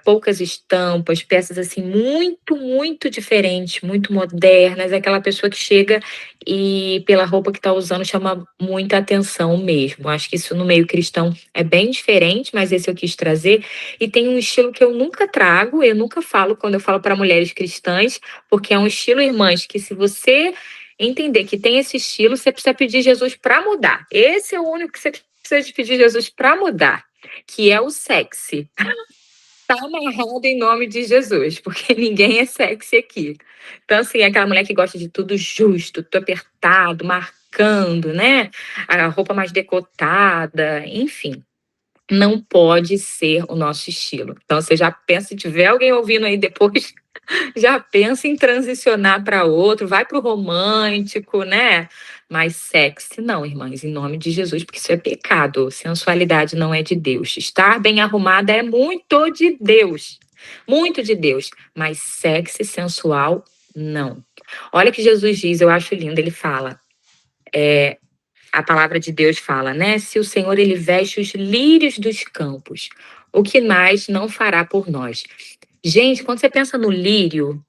poucas estampas, peças assim muito, muito diferentes, muito modernas. É aquela pessoa que chega e pela roupa que está usando chama muita atenção mesmo. Acho que isso no meio cristão é bem diferente, mas esse eu quis trazer. E tem um estilo que eu nunca trago, eu nunca falo quando eu falo para mulheres cristãs, porque é um estilo, irmãs, que se você entender que tem esse estilo, você precisa pedir Jesus para mudar. Esse é o único que você precisa de pedir Jesus para mudar, que é o sexy. Tá amarrado em nome de Jesus, porque ninguém é sexy aqui. Então, assim, é aquela mulher que gosta de tudo justo, tudo apertado, marcando, né? A roupa mais decotada, enfim. Não pode ser o nosso estilo. Então, você já pensa, se tiver alguém ouvindo aí depois, já pensa em transicionar para outro, vai para o romântico, né? Mas sexy não, irmãs, em nome de Jesus, porque isso é pecado. Sensualidade não é de Deus. Estar bem arrumada é muito de Deus. Muito de Deus. Mas sexy, sensual, não. Olha o que Jesus diz, eu acho lindo. Ele fala, a palavra de Deus fala, né? Se o Senhor ele veste os lírios dos campos, o que mais não fará por nós? Gente, quando você pensa no lírio,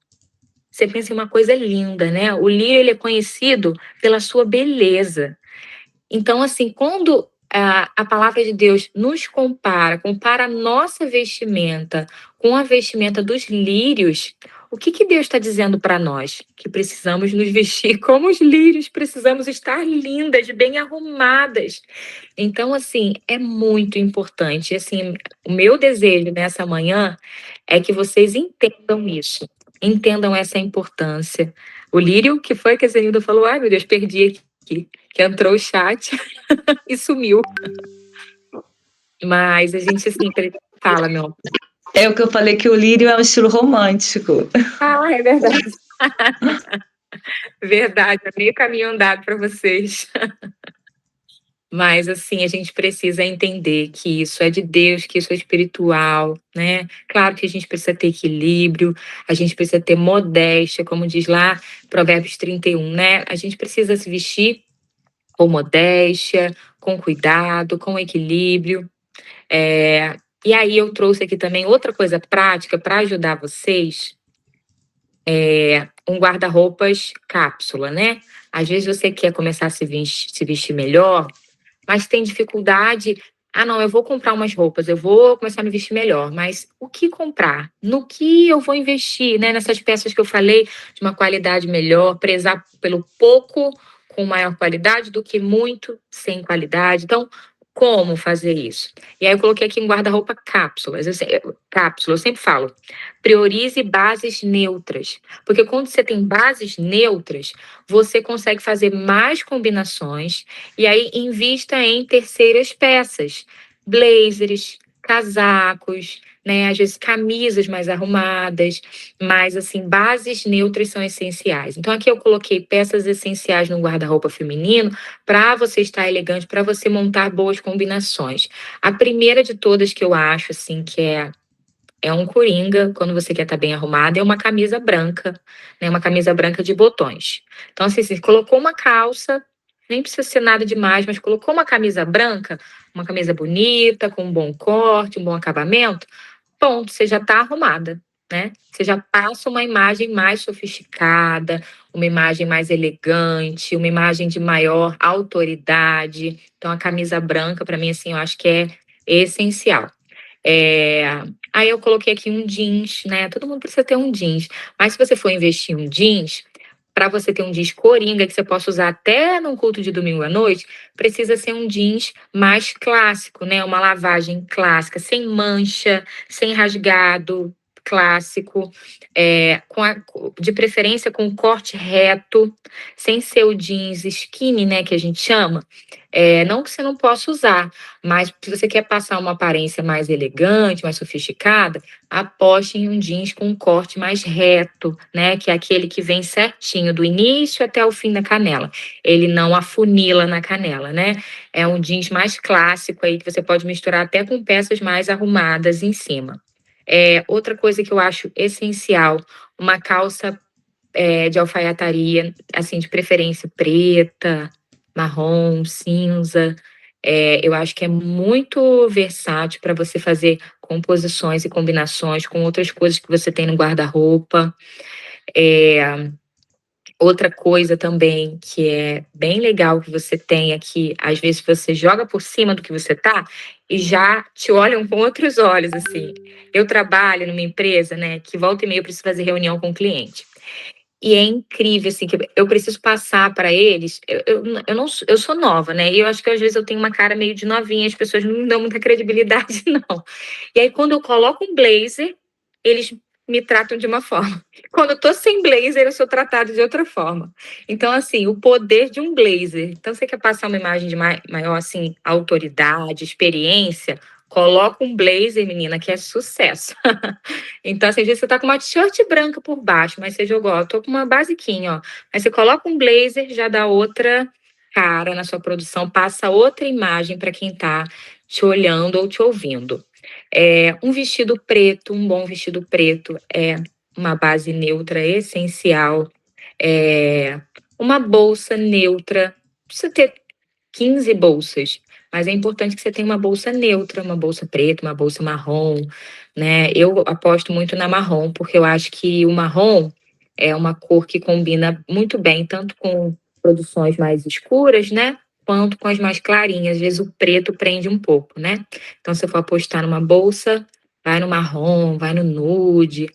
você pensa em uma coisa linda, né? O lírio ele é conhecido pela sua beleza. Então, assim, quando a palavra de Deus nos compara a nossa vestimenta com a vestimenta dos lírios, o que que Deus está dizendo para nós? Que precisamos nos vestir como os lírios, precisamos estar lindas, bem arrumadas. Então, assim, é muito importante. Assim, o meu desejo nessa manhã é que vocês entendam isso, entendam essa importância. O lírio, que foi que a Zenilda falou, ai meu Deus, perdi aqui, que entrou o chat e sumiu. Mas a gente sempre fala, meu amor. É o que eu falei, que o lírio é um estilo romântico. Ah, é verdade. Verdade, é meio caminho andado para vocês. Mas, assim, a gente precisa entender que isso é de Deus, que isso é espiritual, né? Claro que a gente precisa ter equilíbrio, a gente precisa ter modéstia, como diz lá Provérbios 31, né? A gente precisa se vestir com modéstia, com cuidado, com equilíbrio. E aí eu trouxe aqui também outra coisa prática para ajudar vocês, um guarda-roupas cápsula, né? Às vezes você quer começar a se vestir melhor, mas tem dificuldade. Ah, não, eu vou comprar umas roupas, eu vou começar a me vestir melhor, mas o que comprar? No que eu vou investir, né? Nessas peças que eu falei, de uma qualidade melhor, prezar pelo pouco com maior qualidade do que muito sem qualidade. Então, como fazer isso? E aí eu coloquei aqui um guarda-roupa cápsulas. Cápsula, eu sempre falo, priorize bases neutras. Porque quando você tem bases neutras, você consegue fazer mais combinações e aí invista em terceiras peças, blazers, casacos, né? Às vezes camisas mais arrumadas, mas assim, bases neutras são essenciais. Então aqui eu coloquei peças essenciais no guarda-roupa feminino para você estar elegante, para você montar boas combinações. A primeira de todas que eu acho assim que é um coringa, quando você quer estar bem arrumada, é uma camisa branca, né? Uma camisa branca de botões. Então, assim, você colocou uma calça, nem precisa ser nada demais, mas colocou uma camisa branca, uma camisa bonita, com um bom corte, um bom acabamento, ponto, você já está arrumada, né? Você já passa uma imagem mais sofisticada, uma imagem mais elegante, uma imagem de maior autoridade. Então, a camisa branca, para mim, assim, eu acho que é essencial. É, Aí eu coloquei aqui um jeans, né? Todo mundo precisa ter um jeans. Mas se você for investir em um jeans, para você ter um jeans coringa, que você possa usar até num culto de domingo à noite, precisa ser um jeans mais clássico, né? Uma lavagem clássica, sem mancha, sem rasgado, clássico, de preferência com corte reto, sem ser o jeans skinny, né, que a gente chama. Não que você não possa usar, mas se você quer passar uma aparência mais elegante, mais sofisticada, aposte em um jeans com um corte mais reto, né, que é aquele que vem certinho do início até o fim da canela. Ele não afunila na canela, né? É um jeans mais clássico aí que você pode misturar até com peças mais arrumadas em cima. Outra coisa que eu acho essencial, uma calça de alfaiataria, assim, de preferência preta, marrom, cinza. Eu acho que é muito versátil para você fazer composições e combinações com outras coisas que você tem no guarda-roupa. Outra coisa também que é bem legal que você tem aqui, às vezes você joga por cima do que você tá e já te olham com outros olhos, assim. Eu trabalho numa empresa, né, que volta e meia eu preciso fazer reunião com o cliente. E é incrível, assim, que eu preciso passar para eles. Eu sou nova, né? E eu acho que às vezes eu tenho uma cara meio de novinha, as pessoas não me dão muita credibilidade, não. E aí, quando eu coloco um blazer, eles me tratam de uma forma. Quando eu tô sem blazer, eu sou tratada de outra forma. Então, assim, o poder de um blazer. Então, você quer passar uma imagem de maior, assim, autoridade, experiência? Coloca um blazer, menina, que é sucesso. Então, assim, às vezes você tá com uma t-shirt branca por baixo, mas você jogou, ó, eu tô com uma basiquinha, ó. Aí você coloca um blazer, já dá outra cara na sua produção, passa outra imagem para quem tá te olhando ou te ouvindo. Um vestido preto, um bom vestido preto é uma base neutra essencial. Uma bolsa neutra, não precisa ter 15 bolsas, mas é importante que você tenha uma bolsa neutra, uma bolsa preta, uma bolsa marrom, né? Eu aposto muito na marrom, porque eu acho que o marrom é uma cor que combina muito bem, tanto com produções mais escuras, né? Quanto com as mais clarinhas. Às vezes o preto prende um pouco, né? Então, se eu for apostar numa bolsa, vai no marrom, vai no nude.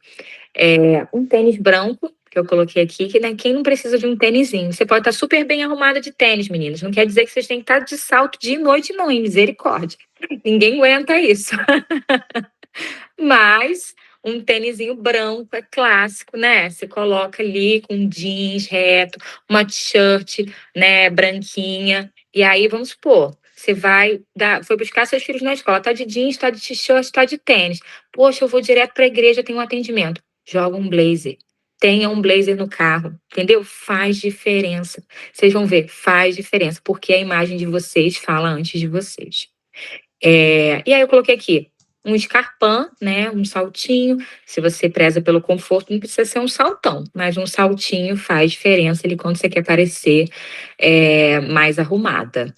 Um tênis branco, que eu coloquei aqui, que né, quem não precisa de um tênisinho? Você pode estar super bem arrumada de tênis, meninas. Não quer dizer que vocês têm que estar de salto dia e noite, não, em misericórdia. Ninguém aguenta isso. Mas um tênisinho branco é clássico, né? Você coloca ali com jeans reto, uma t-shirt, né, branquinha. E aí, vamos supor, você foi buscar seus filhos na escola, tá de jeans, tá de t-shirt, tá de tênis. Poxa, eu vou direto para a igreja, tem um atendimento. Joga um blazer. Tenha um blazer no carro, entendeu? Faz diferença. Vocês vão ver, faz diferença, porque a imagem de vocês fala antes de vocês. E aí eu coloquei aqui um escarpão, né? Um saltinho. Se você preza pelo conforto, não precisa ser um saltão, mas um saltinho faz diferença ali quando você quer parecer mais arrumada.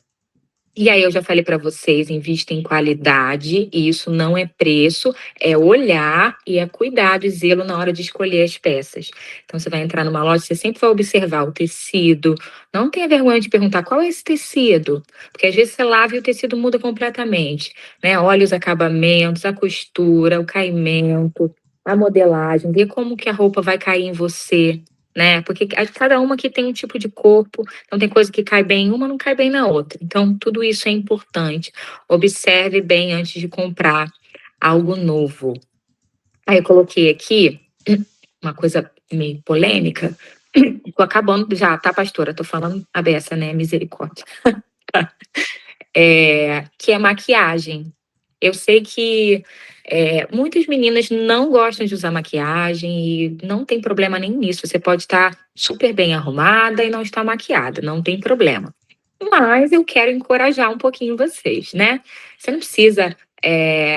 E aí eu já falei para vocês, invista em qualidade, e isso não é preço, é olhar e é cuidado e zelo na hora de escolher as peças. Então você vai entrar numa loja, você sempre vai observar o tecido, não tenha vergonha de perguntar qual é esse tecido, porque às vezes você lava e o tecido muda completamente, né? Olha os acabamentos, a costura, o caimento, a modelagem, vê como que a roupa vai cair em você, né? Porque cada uma aqui tem um tipo de corpo, então, tem coisa que cai bem em uma, não cai bem na outra. Então, tudo isso é importante. Observe bem antes de comprar algo novo. Aí, eu coloquei aqui uma coisa meio polêmica. Tô acabando já, tá, pastora? Tô falando a beça, né? Misericórdia. Que é maquiagem. Eu sei que muitas meninas não gostam de usar maquiagem e não tem problema nem nisso. Você pode estar super bem arrumada e não estar maquiada, não tem problema. Mas eu quero encorajar um pouquinho vocês, né? Você não precisa,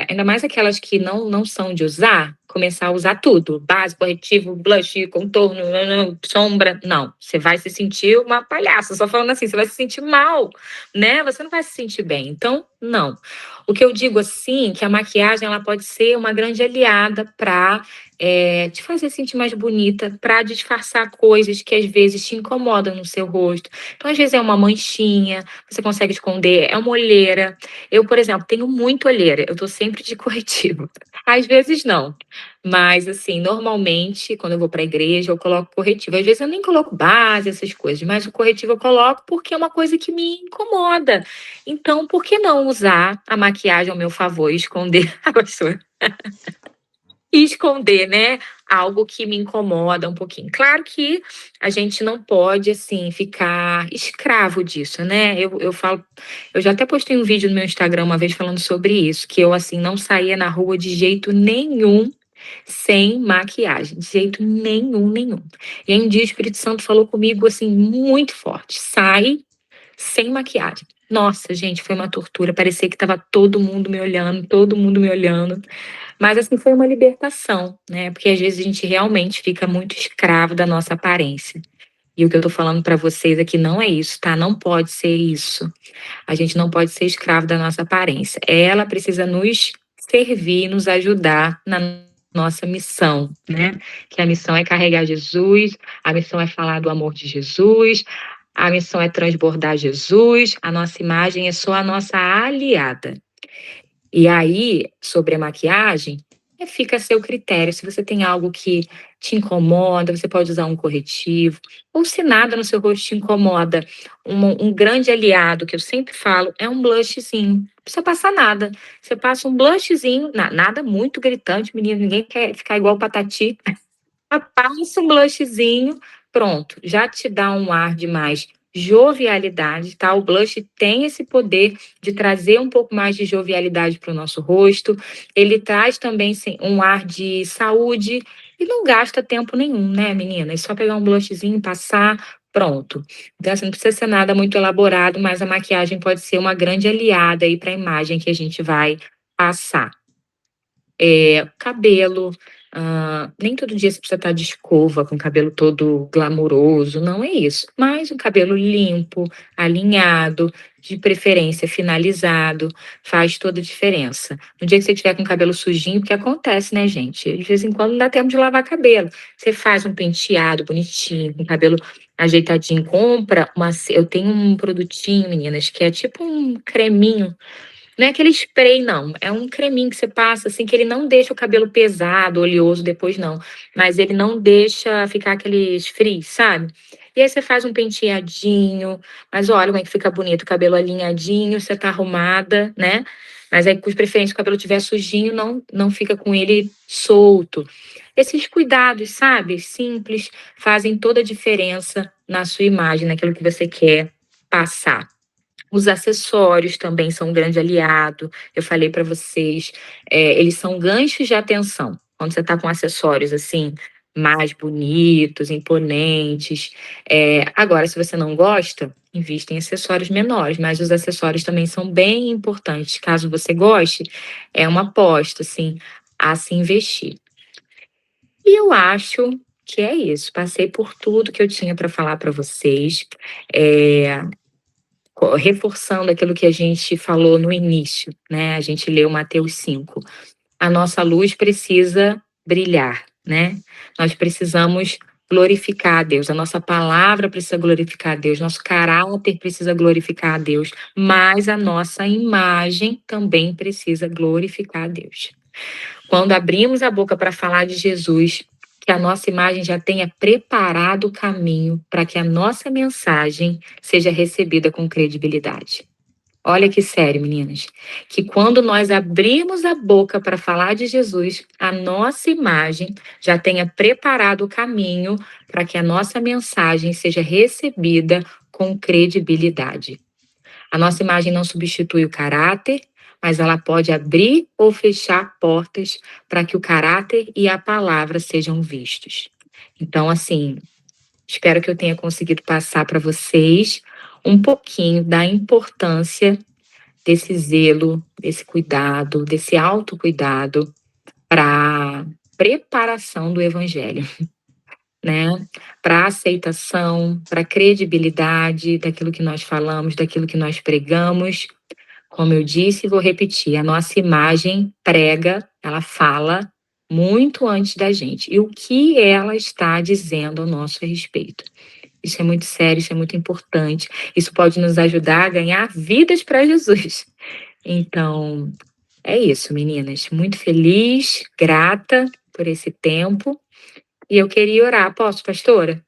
ainda mais aquelas que não são de usar, começar a usar tudo. Base, corretivo, blush, contorno, sombra. Não, você vai se sentir uma palhaça. Só falando assim, você vai se sentir mal, né? Você não vai se sentir bem. Então, não. O que eu digo assim, que a maquiagem ela pode ser uma grande aliada para te fazer sentir mais bonita, para disfarçar coisas que às vezes te incomodam no seu rosto. Então, às vezes é uma manchinha, você consegue esconder, é uma olheira. Eu, por exemplo, tenho muito olheira, eu tô sempre de corretivo. Às vezes não, mas assim, normalmente, quando eu vou para a igreja, eu coloco corretivo. Às vezes eu nem coloco base, essas coisas, mas o corretivo eu coloco porque é uma coisa que me incomoda. Então, por que não usar a maquiagem ao meu favor e esconder a pessoa? esconder, né, algo que me incomoda um pouquinho. Claro que a gente não pode, assim, ficar escravo disso, né? Eu falo, eu já até postei um vídeo no meu Instagram uma vez falando sobre isso, que eu, assim, não saía na rua de jeito nenhum sem maquiagem, de jeito nenhum, nenhum. E aí um dia o Espírito Santo falou comigo, assim, muito forte: sai sem maquiagem. Nossa, gente, foi uma tortura. Parecia que estava todo mundo me olhando, todo mundo me olhando. Mas assim, foi uma libertação, né? Porque às vezes a gente realmente fica muito escravo da nossa aparência. E o que eu tô falando para vocês aqui não é isso, tá? Não pode ser isso. A gente não pode ser escravo da nossa aparência. Ela precisa nos servir, nos ajudar na nossa missão, né? Que a missão é carregar Jesus, a missão é falar do amor de Jesus, a missão é transbordar Jesus, a nossa imagem é só a nossa aliada. E aí, sobre a maquiagem, fica a seu critério. Se você tem algo que te incomoda, você pode usar um corretivo. Ou se nada no seu rosto te incomoda, um grande aliado, que eu sempre falo, é um blushzinho. Não precisa passar nada. Você passa um blushzinho, nada muito gritante, menino, ninguém quer ficar igual Patati. Passa um blushzinho, pronto, já te dá um ar de mais jovialidade, tá? O blush tem esse poder de trazer um pouco mais de jovialidade para o nosso rosto. Ele traz também um ar de saúde e não gasta tempo nenhum, né, menina? É só pegar um blushzinho, passar, pronto. Então, assim, não precisa ser nada muito elaborado, mas a maquiagem pode ser uma grande aliada aí para a imagem que a gente vai passar. Cabelo, nem todo dia você precisa estar de escova, com o cabelo todo glamuroso, não é isso. Mas um cabelo limpo, alinhado, de preferência finalizado, faz toda a diferença. No dia que você tiver com o cabelo sujinho, porque acontece, né, gente? De vez em quando não dá tempo de lavar cabelo. Você faz um penteado bonitinho, com o cabelo ajeitadinho, compra uma. Eu tenho um produtinho, meninas, que é tipo um creminho, não é aquele spray, não. É um creminho que você passa, assim, que ele não deixa o cabelo pesado, oleoso depois, não. Mas ele não deixa ficar aqueles frizz, sabe? E aí você faz um penteadinho, mas olha como é que fica bonito, o cabelo alinhadinho, você tá arrumada, né? Mas aí, por preferência, se o cabelo estiver sujinho, não fica com ele solto. Esses cuidados, sabe? Simples, fazem toda a diferença na sua imagem, naquilo que você quer passar. Os acessórios também são um grande aliado. Eu falei para vocês, eles são ganchos de atenção. Quando você está com acessórios assim, mais bonitos, imponentes. Agora, se você não gosta, invista em acessórios menores, mas os acessórios também são bem importantes. Caso você goste, é uma aposta, assim, a se investir. E eu acho que é isso. Passei por tudo que eu tinha para falar para vocês. É, Reforçando aquilo que a gente falou no início, né? A gente leu Mateus 5. A nossa luz precisa brilhar, né? Nós precisamos glorificar a Deus, a nossa palavra precisa glorificar a Deus, nosso caráter precisa glorificar a Deus, mas a nossa imagem também precisa glorificar a Deus. Quando abrimos a boca para falar de Jesus, que a nossa imagem já tenha preparado o caminho para que a nossa mensagem seja recebida com credibilidade. Olha que sério, meninas. Que quando nós abrimos a boca para falar de Jesus, a nossa imagem já tenha preparado o caminho para que a nossa mensagem seja recebida com credibilidade. A nossa imagem não substitui o caráter, mas ela pode abrir ou fechar portas para que o caráter e a palavra sejam vistos. Então, assim, espero que eu tenha conseguido passar para vocês um pouquinho da importância desse zelo, desse cuidado, desse autocuidado para preparação do evangelho, né? Para aceitação, para credibilidade daquilo que nós falamos, daquilo que nós pregamos. Como eu disse e vou repetir, a nossa imagem prega, ela fala muito antes da gente. E o que ela está dizendo ao nosso respeito? Isso é muito sério, isso é muito importante. Isso pode nos ajudar a ganhar vidas para Jesus. Então, é isso, meninas. Muito feliz, grata por esse tempo. E eu queria orar. Posso, pastora?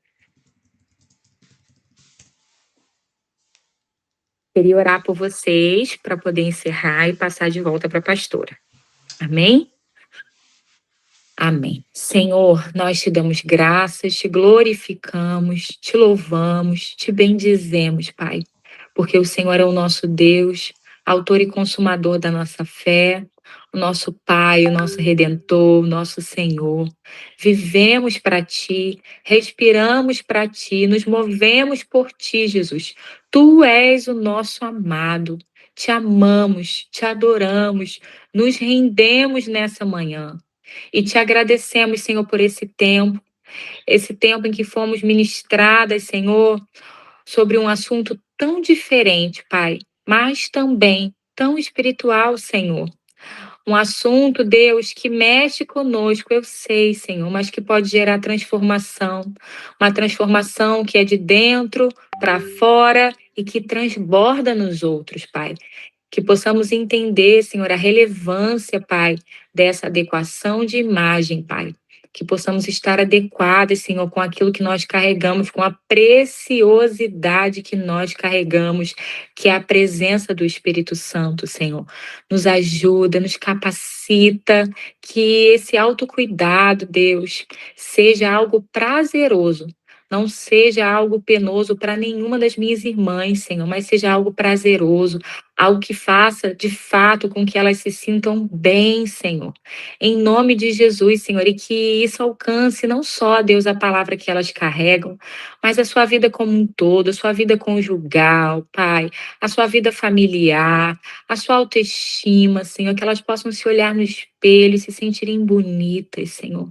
Queria orar por vocês para poder encerrar e passar de volta para a pastora. Amém? Amém. Senhor, nós te damos graças, te glorificamos, te louvamos, te bendizemos, Pai, porque o Senhor é o nosso Deus, autor e consumador da nossa fé, o nosso Pai, o nosso Redentor, o nosso Senhor. Vivemos para ti, respiramos para ti, nos movemos por ti, Jesus. Tu és o nosso amado. Te amamos, te adoramos, nos rendemos nessa manhã. E te agradecemos, Senhor, por esse tempo em que fomos ministradas, Senhor, sobre um assunto tão diferente, Pai, mas também tão espiritual, Senhor. Um assunto, Deus, que mexe conosco, eu sei, Senhor, mas que pode gerar transformação. Uma transformação que é de dentro para fora e que transborda nos outros, Pai. Que possamos entender, Senhor, a relevância, Pai, dessa adequação de imagem, Pai. Que possamos estar adequados, Senhor, com aquilo que nós carregamos, com a preciosidade que nós carregamos, que é a presença do Espírito Santo, Senhor. Nos ajuda, nos capacita, que esse autocuidado, Deus, seja algo prazeroso. Não seja algo penoso para nenhuma das minhas irmãs, Senhor, mas seja algo prazeroso, algo que faça, de fato, com que elas se sintam bem, Senhor. Em nome de Jesus, Senhor, e que isso alcance não só, Deus, a palavra que elas carregam, mas a sua vida como um todo, a sua vida conjugal, Pai, a sua vida familiar, a sua autoestima, Senhor, que elas possam se olhar no espelho e se sentirem bonitas, Senhor.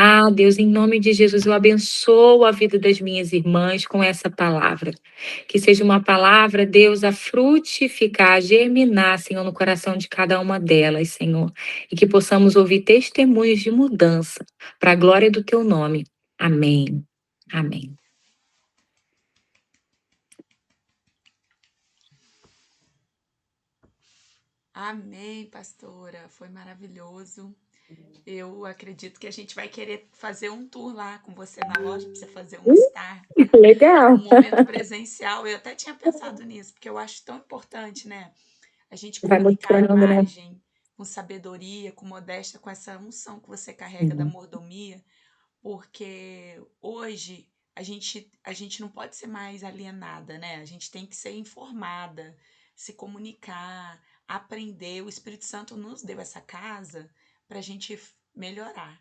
Ah, Deus, em nome de Jesus, eu abençoo a vida das minhas irmãs com essa palavra. Que seja uma palavra, Deus, a frutificar, a germinar, Senhor, no coração de cada uma delas, Senhor. E que possamos ouvir testemunhos de mudança para a glória do teu nome. Amém. Amém. Amém, pastora. Foi maravilhoso. Eu acredito que a gente vai querer fazer um tour lá com você na loja, para você fazer um estar, Legal. um momento presencial. Eu até tinha pensado nisso, porque eu acho tão importante, né? A gente Vai comunicar a mostrando, né? imagem com sabedoria, com modéstia, com essa unção que você carrega da mordomia, porque hoje a gente não pode ser mais alienada, né? A gente tem que ser informada, se comunicar, aprender. O Espírito Santo nos deu essa casa para a gente melhorar,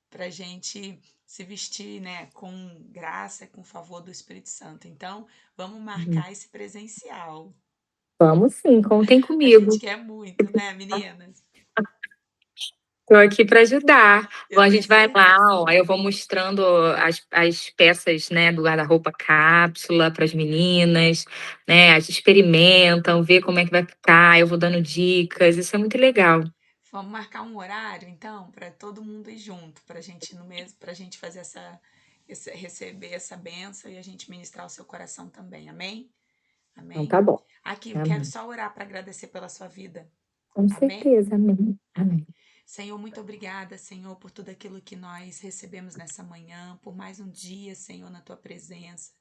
para a gente se vestir, né, com graça, com favor do Espírito Santo. Então, vamos marcar esse presencial. Vamos sim, contem A gente comigo. quer muito, né, meninas? Estou aqui para ajudar. Bom, Eu a tenho gente vai lá, certeza. ó, aí eu vou mostrando as peças, né, do guarda-roupa cápsula para as meninas, né, elas experimentam, vê como é que vai ficar, eu vou dando dicas, isso é muito legal. Vamos marcar um horário, então, para todo mundo ir junto, para a gente no mesmo, para a gente fazer receber essa benção e a gente ministrar o seu coração também. Amém? Então Amém? tá bom. Aqui, eu quero Amém. só orar para agradecer pela sua vida. Com Amém? certeza, amém. Amém. Amém. Senhor, muito obrigada, Senhor, por tudo aquilo que nós recebemos nessa manhã, por mais um dia, Senhor, na tua presença.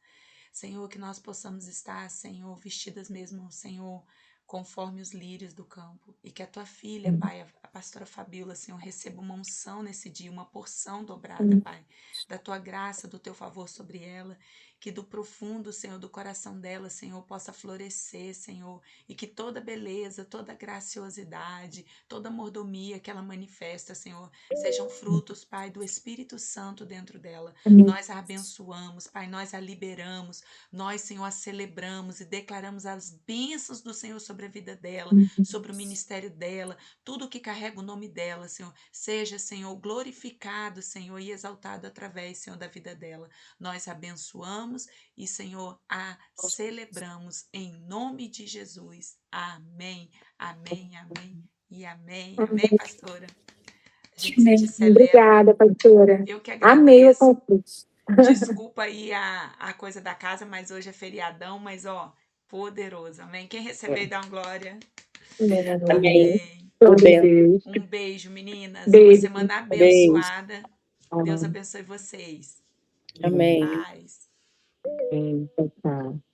Senhor, que nós possamos estar, Senhor, vestidas mesmo, Senhor, conforme os lírios do campo. E que a tua filha, Pai, a pastora Fabíola, Senhor, receba uma unção nesse dia, uma porção dobrada, Pai, da tua graça, do teu favor sobre ela. Que do profundo, Senhor, do coração dela, Senhor, possa florescer, Senhor. E que toda beleza, toda graciosidade, toda mordomia que ela manifesta, Senhor, sejam frutos, Pai, do Espírito Santo dentro dela. Nós a abençoamos, Pai, nós a liberamos. Nós, Senhor, a celebramos e declaramos as bênçãos do Senhor sobre a vida dela, sobre o ministério dela, tudo que carrega o nome dela, Senhor. Seja, Senhor, glorificado, Senhor, e exaltado através, Senhor, da vida dela. Nós a abençoamos e, Senhor, a celebramos em nome de Jesus. Amém, amém, amém e amém. Amém, pastora? A gente Amém. te celebra. Obrigada, pastora. Eu que Amei o agradeço. convite. Desculpa aí a coisa da casa, mas hoje é feriadão, mas ó, poderoso, amém? Quem receber, dá um glória. Amém. Glória a Deus. Um beijo, meninas. Uma Beijo. semana Beijo. abençoada. Deus abençoe vocês. Amém. Paz. Amém. Tchau, tchau.